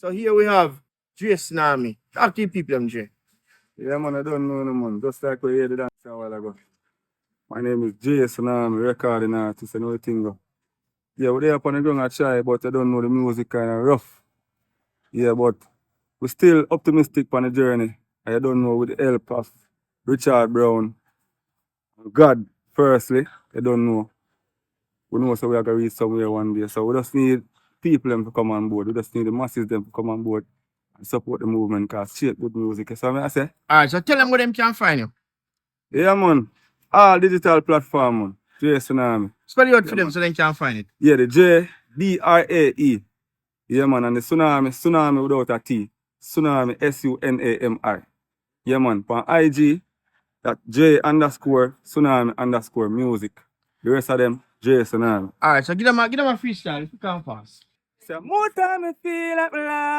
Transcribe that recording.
So here we have DraeSunami. Talk to the people, MJ. Yeah, man, I don't know no man. Just like we heard the dance a while ago. My name is DraeSunami, recording artist and everything. Go. Yeah, we're there up on the ground I try, but I don't know the music kind of rough. Yeah, but we're still optimistic on the journey. I don't know with the help of Richard Brown, God, firstly, I don't know. We know so we are going to reach somewhere one day. So we just need people them to come on board. We just need the masses them to come on board and support the movement because shit good music. So I say, Alright, so tell them where them can find you. yeah, man. All digital platform, man. DraeSunami. Spell it out for Yeah, them man. so they can find it. Yeah, the JDRAE. Yeah, man. And the tsunami without a T. Tsunami, SUNAMI. Yeah, man. On IG, that J_tsunami_music. The rest of them, DraeSunami. Alright, so give them a freestyle if you can fast. So more time I feel like my life.